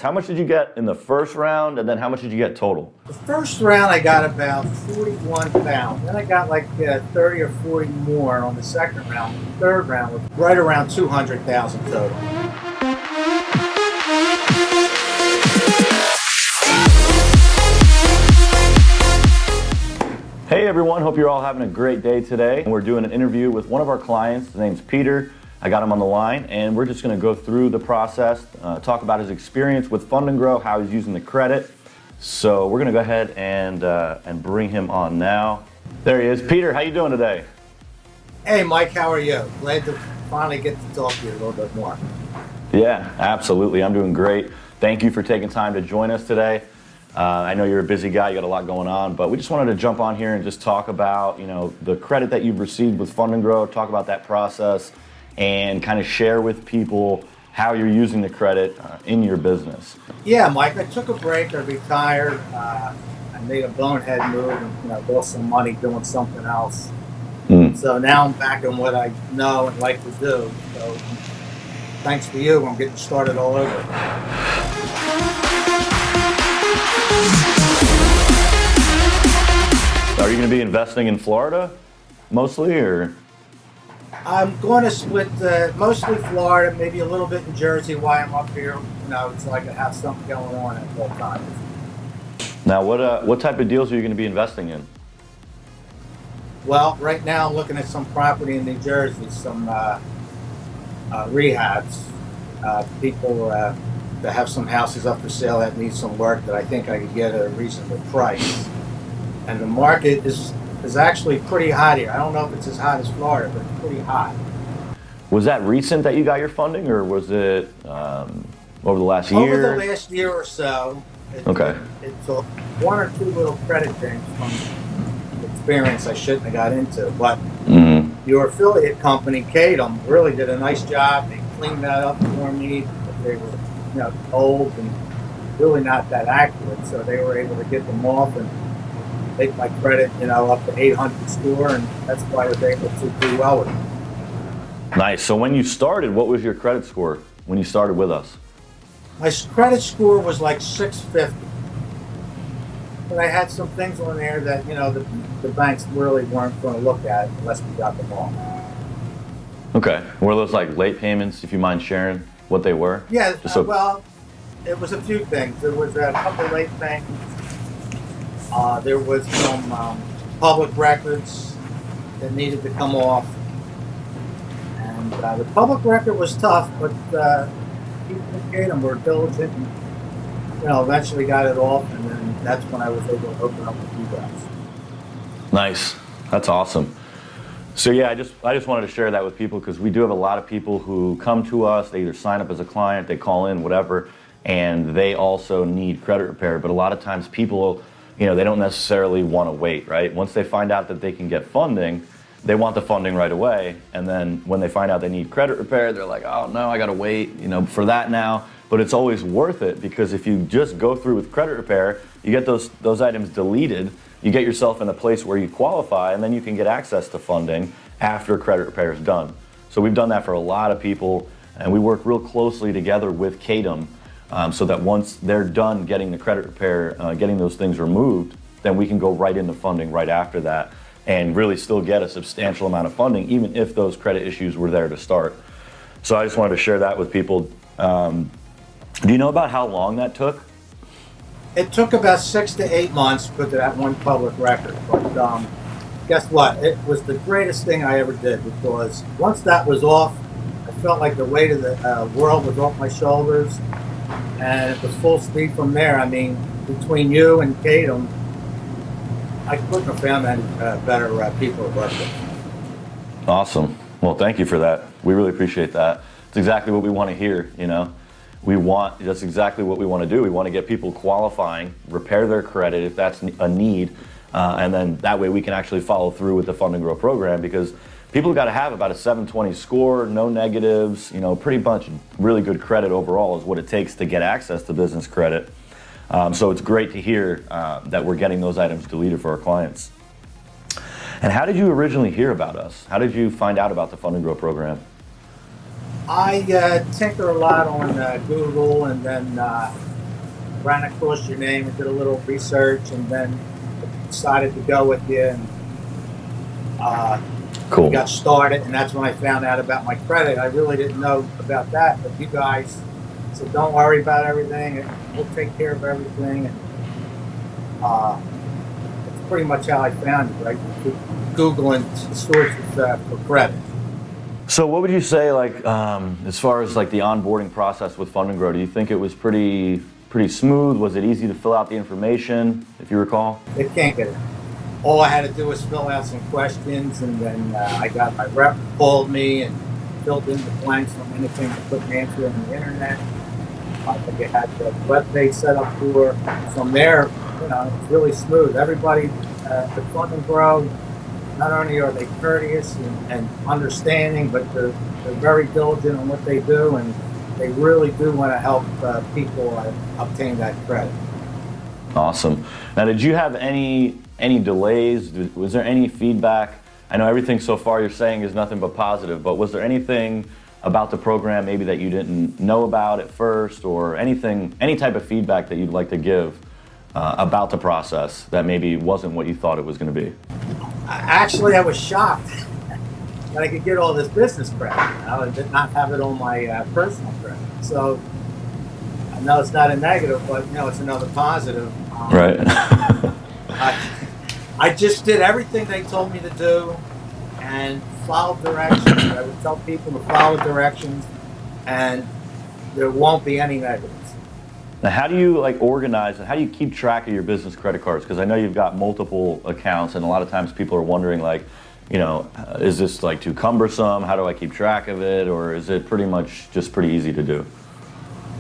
How much did you get in the first round, and then how much did you get total? The first round I got about 41,000. Then I got like 30 or 40 more on the second round. The third round was right around 200,000 total. Hey everyone, hope you're all having a great day today. We're doing an interview with one of our clients. His name's Peter. I got him on the line, and we're just going to go through the process, talk about his experience with Fund&Grow, how he's using the credit. So we're going to go ahead and bring him on now. There he is. Peter, how you doing today? Hey Mike, how are you? Glad to finally get to talk to you a little bit more. Yeah, absolutely. I'm doing great. Thank you for taking time to join us today. I know you're a busy guy, you got a lot going on, but we just wanted to jump on here and just talk about, the credit that you've received with Fund&Grow, talk about that process, and kind of share with people how you're using the credit in your business. Yeah, Mike, I took a break. I retired. I made a bonehead move and lost some money doing something else. So now I'm back on what I know and like to do. So thanks to you, I'm getting started all over. Are you going to be investing in Florida mostly, or? I'm going to split mostly Florida, maybe a little bit in Jersey while I'm up here. So I can have something going on at all times. Now, what type of deals are you going to be investing in? Well, right now I'm looking at some property in New Jersey, some rehabs. People that have some houses up for sale that need some work that I think I could get at a reasonable price. And the market is actually pretty hot here. I don't know if it's as hot as Florida, but it's pretty hot. Was that recent that you got your funding, or was it over the last year? Over the last year or so. Okay. It took one or two little credit things from experience I shouldn't have got into. But your affiliate company, Kaydem, really did a nice job. They cleaned that up for me. They were old and really not that accurate, so they were able to get them off and make my credit, up to 800 score, and that's why I was able to do well with it. Nice. So when you started, what was your credit score when you started with us? My credit score was like 650. But I had some things on there that, the banks really weren't going to look at unless we got them all. Okay. Were those like late payments, if you mind sharing what they were? Yeah, well, it was a few things. There was a couple late payments. There was some public records that needed to come off. And the public record was tough, but people in Kaydem were diligent and, eventually got it off, and then that's when I was able to open up with you guys. Nice. That's awesome. So yeah, I just wanted to share that with people because we do have a lot of people who come to us, they either sign up as a client, they call in, whatever, and they also need credit repair. But a lot of times people, they don't necessarily want to wait, right? Once they find out that they can get funding, they want the funding right away. And then when they find out they need credit repair, they're like, oh no, I got to wait, for that now. But it's always worth it because if you just go through with credit repair, you get those items deleted, you get yourself in a place where you qualify, and then you can get access to funding after credit repair is done. So we've done that for a lot of people, and we work real closely together with Kaydem so that once they're done getting the credit repair, getting those things removed, then we can go right into funding right after that and really still get a substantial amount of funding, even if those credit issues were there to start. So I just wanted to share that with people. Do you know about how long that took? It took about 6 to 8 months to put that one public record, but guess what? It was the greatest thing I ever did because once that was off, I felt like the weight of the world was off my shoulders, and it was full speed from there. I mean, between you and Kaydem, I couldn't have found any better people to work with. Awesome. Well, thank you for that. We really appreciate that. It's exactly what we want to hear, That's exactly what we want to do. We want to get people qualifying, repair their credit if that's a need, and then that way we can actually follow through with the Fund&Grow program because people got to have about a 720 score, no negatives, pretty much really good credit overall is what it takes to get access to business credit. So it's great to hear that we're getting those items deleted for our clients. And how did you originally hear about us? How did you find out about the Fund&Grow program? I tinker a lot on Google, and then ran across your name and did a little research, and then decided to go with you, and Cool. got started. And that's when I found out about my credit. I really didn't know about that, but you guys said, "Don't worry about everything. We'll take care of everything." And that's pretty much how I found you, right? Googling sources for credit. So what would you say, like, as far as like the onboarding process with Fund and Grow? Do you think it was pretty smooth? Was it easy to fill out the information, if you recall? They can't get it. All I had to do was fill out some questions, and then I got my rep called me and filled in the blanks on anything I couldn't answer on the internet. I think it had the web page set up for. From there, it's really smooth. Everybody at Fund and Grow, not only are they courteous and understanding, but they're very diligent on what they do, and they really do want to help people obtain that credit. Awesome. Now, did you have any delays? Was there any feedback? I know everything so far you're saying is nothing but positive, but was there anything about the program maybe that you didn't know about at first, or any type of feedback that you'd like to give about the process that maybe wasn't what you thought it was going to be? Actually, I was shocked that I could get all this business credit. I did not have it on my personal credit. So I know it's not a negative, but it's another positive. Right. I just did everything they told me to do and followed directions. I would tell people to follow directions, and there won't be any negatives. Now, how do you organize, and how do you keep track of your business credit cards? Because I know you've got multiple accounts, and a lot of times people are wondering, is this too cumbersome? How do I keep track of it? Or is it pretty much just pretty easy to do?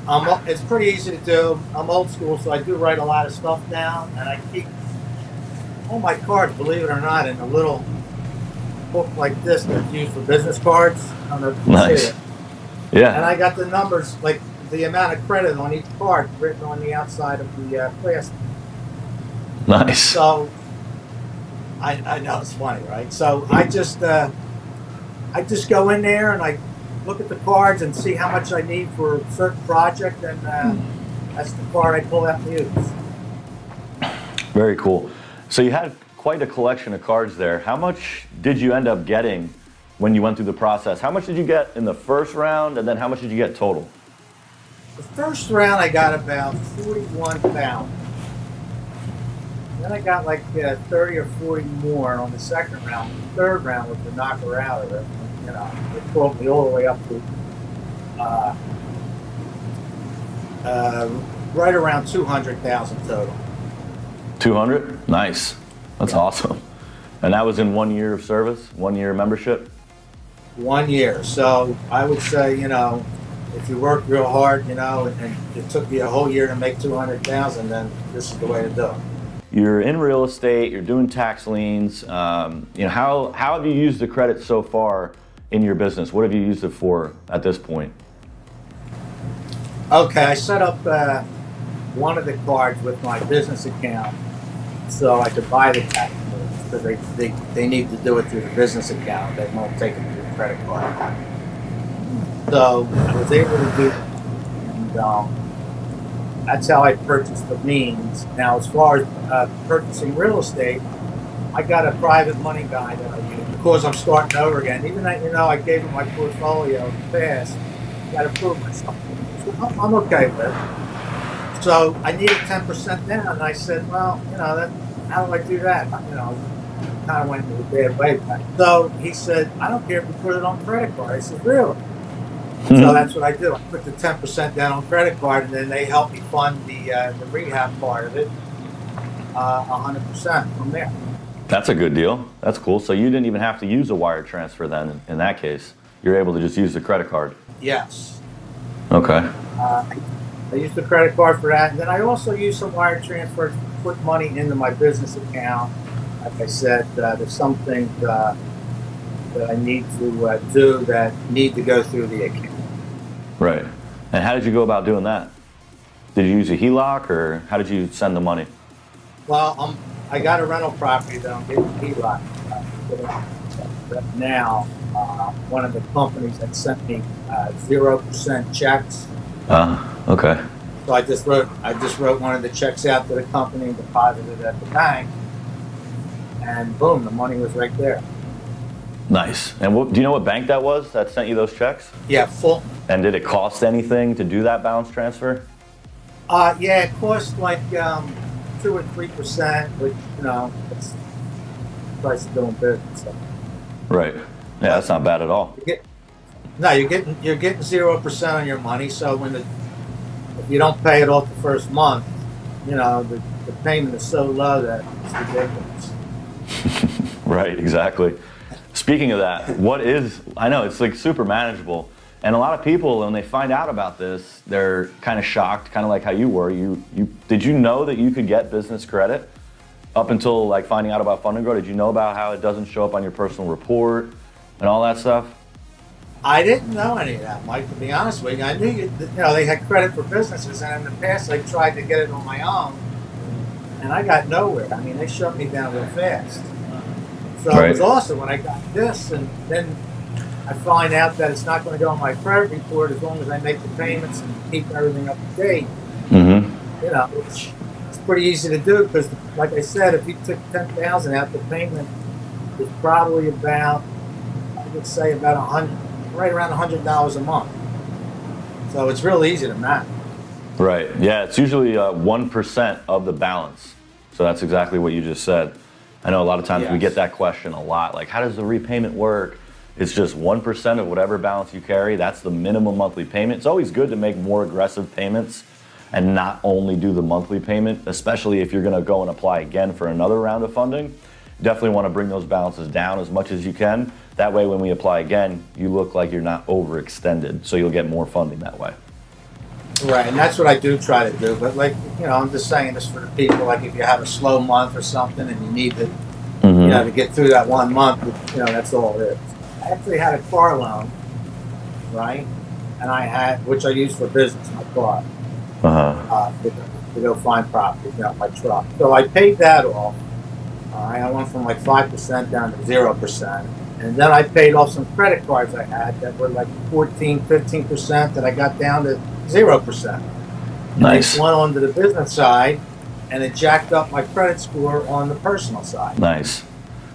It's pretty easy to do. I'm old school, so I do write a lot of stuff down, and I keep all my cards, believe it or not, in a little book like this that's used for business cards. I don't know if you can see it. Yeah. And I got the numbers, like the amount of credit on each card written on the outside of the plastic. Nice. So I know it's funny, right? So I just go in there and I look at the cards and see how much I need for a certain project, and that's the card I pull out and use. Very cool. So you had quite a collection of cards there. How much did you end up getting when you went through the process? How much did you get in the first round, and then how much did you get total? The first round I got about 41,000. Then I got 30 or 40 more on the second round. The third round was to knock her out of it. It brought me all the way up to right around 200,000 total. 200? Nice. That's awesome. And that was in 1 year of service, 1 year membership? 1 year. So I would say, if you work real hard, and it took you a whole year to make 200,000, then this is the way to do it. You're in real estate, you're doing tax liens. How have you used the credit so far in your business? What have you used it for at this point? Okay, I set up one of the cards with my business account so I could buy the tax liens, because they need to do it through the business account. They won't take it through the credit card. So I was able to do that, and that's how I purchased the liens. Now, as far as purchasing real estate, I got a private money guy that I use. Because I'm starting over again, even though I gave him my portfolio in the past, I got to prove myself. So I'm okay with it. So I needed 10% down, and I said, well, how do I do that? Kind of went into a bad way back. So he said, I don't care if you put it on credit card. I said, really? So that's what I do. I put the 10% down on credit card, and then they help me fund the rehab part of it 100% from there. That's a good deal. That's cool. So you didn't even have to use a wire transfer then in that case. You're able to just use the credit card. Yes. Okay. I use the credit card for that. And then I also use some wire transfers to put money into my business account. Like I said, there's some things that I need to do that need to go through the account. Right. And how did you go about doing that? Did you use a HELOC, or how did you send the money? Well, I got a rental property that I'm getting HELOC. But now, one of the companies that sent me 0% checks. Okay. So I just wrote one of the checks out to the company and deposited it at the bank, and boom, the money was right there. Nice. And do you know what bank that was that sent you those checks? Yeah, full. And did it cost anything to do that balance transfer? Yeah, it cost like 2 or 3%, which it's the price of doing business. So. Right. Yeah, that's not bad at all. You're getting 0% on your money. So if you don't pay it off the first month, the payment is so low that it's ridiculous. Right, exactly. Speaking of that, I know it's like super manageable. And a lot of people, when they find out about this, they're kind of shocked, kind of like how you were. Did you know that you could get business credit up until like finding out about Fund&Grow? Did you know about how it doesn't show up on your personal report and all that stuff? I didn't know any of that, Mike, to be honest with you. I knew they had credit for businesses, and in the past I tried to get it on my own, and I got nowhere. I mean, they shut me down real fast. So It was awesome when I got this, and then I find out that it's not going to go on my credit report as long as I make the payments and keep everything up to date. Mm-hmm. It's pretty easy to do because, like I said, if you took $10,000 out, the payment is probably about, I would say, about right around $100 a month. So it's real easy to manage. Right. Yeah, it's usually 1% of the balance. So that's exactly what you just said. I know a lot of times we get that question a lot, like how does the repayment work? It's just 1% of whatever balance you carry. That's the minimum monthly payment. It's always good to make more aggressive payments and not only do the monthly payment, especially if you're going to go and apply again for another round of funding. Definitely want to bring those balances down as much as you can. That way, when we apply again, you look like you're not overextended, so you'll get more funding that way. Right, and that's what I do try to do. But I'm just saying this for the people. Like if you have a slow month or something, and you need to, to get through that 1 month, that's all it is. I actually had a car loan, right? And which I used for business, my car, to go find property, my truck. So I paid that off. I went from like 5% down to 0%. And then I paid off some credit cards I had that were like 14, 15% that I got down to 0%. Nice. It went on to the business side, and it jacked up my credit score on the personal side. Nice.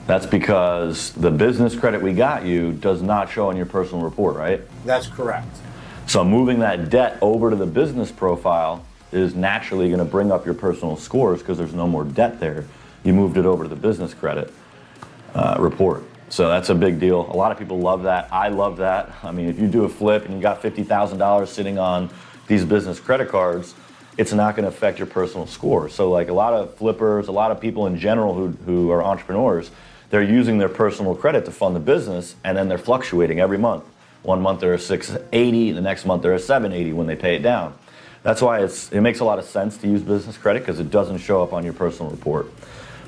That's because the business credit we got you does not show on your personal report, right? That's correct. So moving that debt over to the business profile is naturally going to bring up your personal scores because there's no more debt there. You moved it over to the business credit report. So that's a big deal. A lot of people love that. I love that. I mean, if you do a flip and you got $50,000 sitting on these business credit cards, it's not going to affect your personal score. So like a lot of flippers, a lot of people in general who are entrepreneurs, they're using their personal credit to fund the business, and then they're fluctuating every month. 1 month they're a 680, the next month they're a 780 when they pay it down. That's why it makes a lot of sense to use business credit because it doesn't show up on your personal report.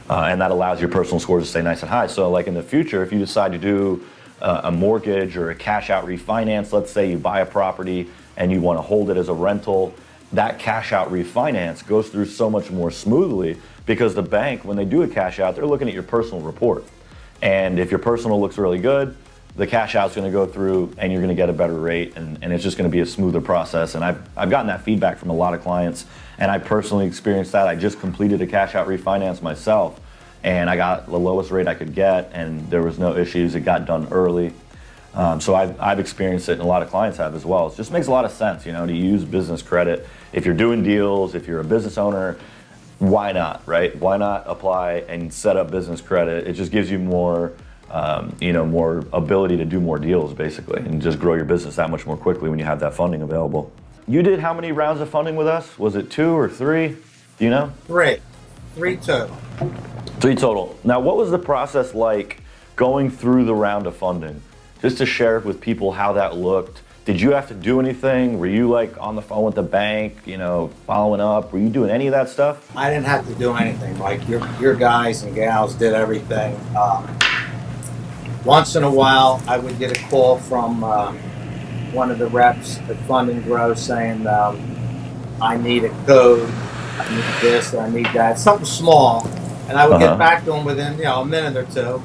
And that allows your personal score to stay nice and high. So like in the future, if you decide to do a mortgage or a cash out refinance, let's say you buy a property and you want to hold it as a rental, that cash out refinance goes through so much more smoothly because the bank, when they do a cash out, they're looking at your personal report. And if your personal looks really good, the cash out is going to go through and you're going to get a better rate, and it's just going to be a smoother process. And I've gotten that feedback from a lot of clients, and I personally experienced that. I just completed a cash out refinance myself, and I got the lowest rate I could get, and there was no issues. It got done early. So I've experienced it, and a lot of clients have as well. It just makes a lot of sense, to use business credit. If you're doing deals, if you're a business owner, why not, right? Why not apply and set up business credit? It just gives you more more ability to do more deals, basically, and just grow your business that much more quickly when you have that funding available. You did how many rounds of funding with us? Was it 2 or 3? Do you know? 3 total. 3 total. Now, what was the process like going through the round of funding? Just to share with people how that looked. Did you have to do anything? Were you like on the phone with the bank, following up? Were you doing any of that stuff? I didn't have to do anything, Mike. Your guys and gals did everything. Once in a while, I would get a call from one of the reps at Fund&Grow saying, I need a code, I need this, I need that, something small. And I would get back to them within, a minute or two.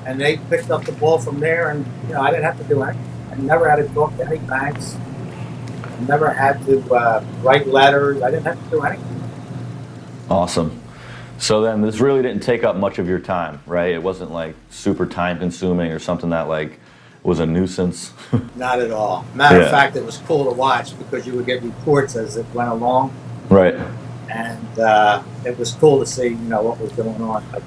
And they picked up the ball from there, and, I didn't have to do anything. I never had to talk to any banks. Never had to write letters. I didn't have to do anything. Awesome. So then this really didn't take up much of your time, right? It wasn't like super time consuming or something that like was a nuisance. Not at all. Matter Yeah. of fact, it was cool to watch because you would get reports as it went along, Right. and it was cool to see, what was going on, like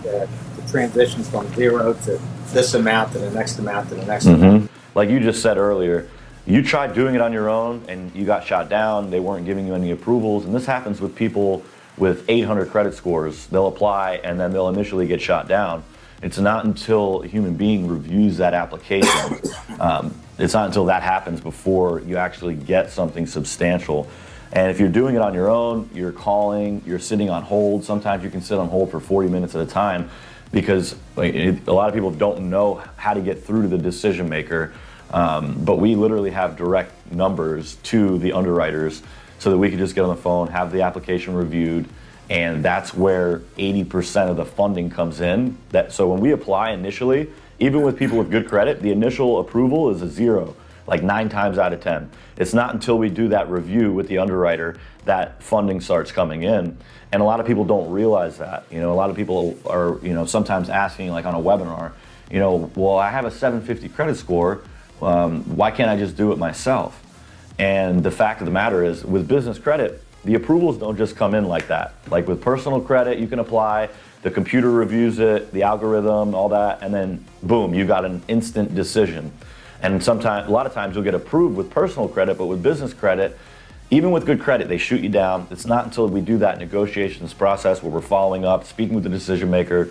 the transitions from zero to this amount to the next amount to the next amount. Like you just said earlier, you tried doing it on your own and you got shot down. They weren't giving you any approvals. And this happens with people with 800 credit scores. They'll apply and then they'll initially get shot down. It's not until a human being reviews that application, it's not until that happens before you actually get something substantial. And if you're doing it on your own, you're calling, you're sitting on hold. Sometimes you can sit on hold for 40 minutes at a time because a lot of people don't know how to get through to the decision maker. But we literally have direct numbers to the underwriters so that we can just get on the phone, have the application reviewed, and that's where 80% of the funding comes in. So when we apply initially, even with people with good credit, the initial approval is a 0, like 9 times out of 10. It's not until we do that review with the underwriter that funding starts coming in. And a lot of people don't realize that. A lot of people are, sometimes asking, like on a webinar, well, I have a 750 credit score. Why can't I just do it myself? And the fact of the matter is, with business credit, the approvals don't just come in like that. Like with personal credit, you can apply, the computer reviews it, the algorithm, all that, and then boom, you got an instant decision. And a lot of times you'll get approved with personal credit, but with business credit, even with good credit, they shoot you down. It's not until we do that negotiations process where we're following up, speaking with the decision maker,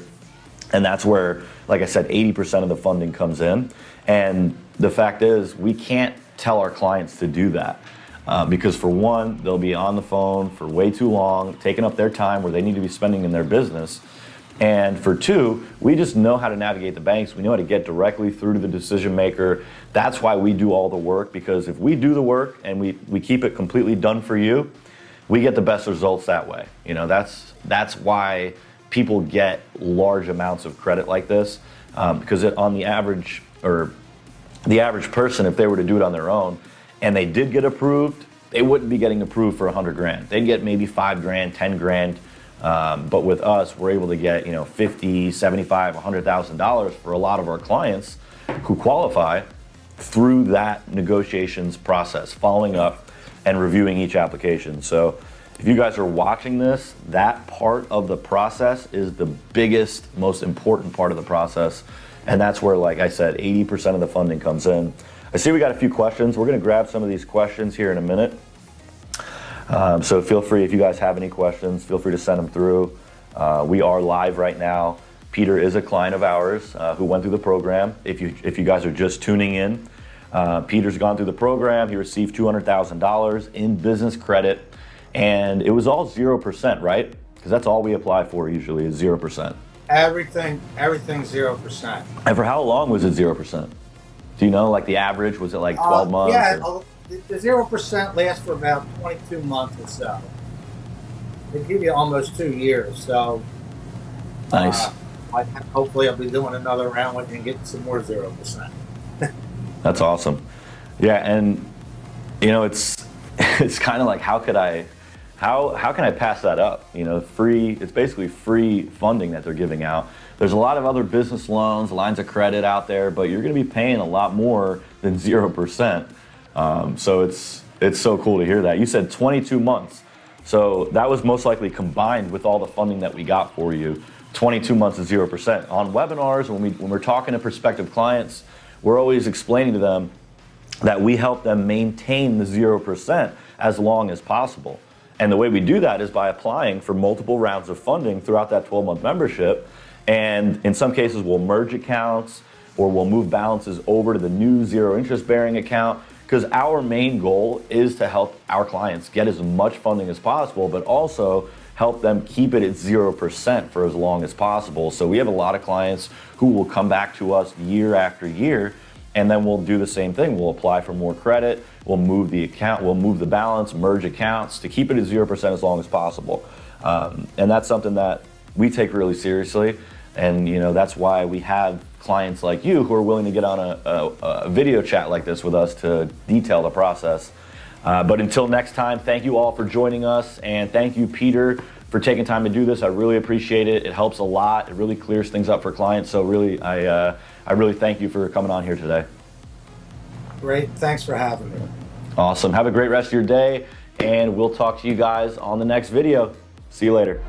and that's where, like I said, 80% of the funding comes in. And the fact is, we can't tell our clients to do that because for one, they'll be on the phone for way too long, taking up their time where they need to be spending in their business. And for two, we just know how to navigate the banks. We know how to get directly through to the decision maker. That's why we do all the work, because if we do the work and we keep it completely done for you, we get the best results that way. That's why people get large amounts of credit like this, because on the average person, if they were to do it on their own and they did get approved, they wouldn't be getting approved for 100 grand. They'd get maybe 5 grand, 10 grand. But with us, we're able to get, $50, $75, $100,000 for a lot of our clients who qualify through that negotiations process, following up and reviewing each application. So if you guys are watching this, that part of the process is the biggest, most important part of the process. And that's where, like I said, 80% of the funding comes in. I see we got a few questions. We're going to grab some of these questions here in a minute. So feel free, if you guys have any questions, feel free to send them through. We are live right now. Peter is a client of ours who went through the program. If you guys are just tuning in, Peter's gone through the program. He received $200,000 in business credit, and it was all 0%, right? Because that's all we apply for usually is 0%. Everything 0%. And for how long was it 0%? Do you know, like the average? Was it like 12 months? Yeah, or? the 0% lasts for about 22 months or so. They give you almost 2 years, so Nice. Hopefully I'll be doing another round with you and getting some more 0%. That's awesome. Yeah, and it's kind of like how can I pass that up? It's basically free funding that they're giving out. There's a lot of other business loans, lines of credit out there, but you're going to be paying a lot more than 0%. So it's so cool to hear that. You said 22 months. So that was most likely combined with all the funding that we got for you. 22 months is 0%. On webinars, when we're talking to prospective clients, we're always explaining to them that we help them maintain the 0% as long as possible. And the way we do that is by applying for multiple rounds of funding throughout that 12-month membership. And in some cases, we'll merge accounts or we'll move balances over to the new zero interest bearing account, because our main goal is to help our clients get as much funding as possible, but also help them keep it at 0% for as long as possible. So we have a lot of clients who will come back to us year after year, and then we'll do the same thing. We'll apply for more credit, we'll move the account, we'll move the balance, merge accounts to keep it at 0% as long as possible. And that's something that we take really seriously. And that's why we have clients like you who are willing to get on a video chat like this with us to detail the process. But until next time, thank you all for joining us, and thank you, Peter, for taking time to do this. I really appreciate it. It helps a lot. It really clears things up for clients. So really, I really thank you for coming on here today. Great. Thanks for having me. Awesome. Have a great rest of your day, and we'll talk to you guys on the next video. See you later.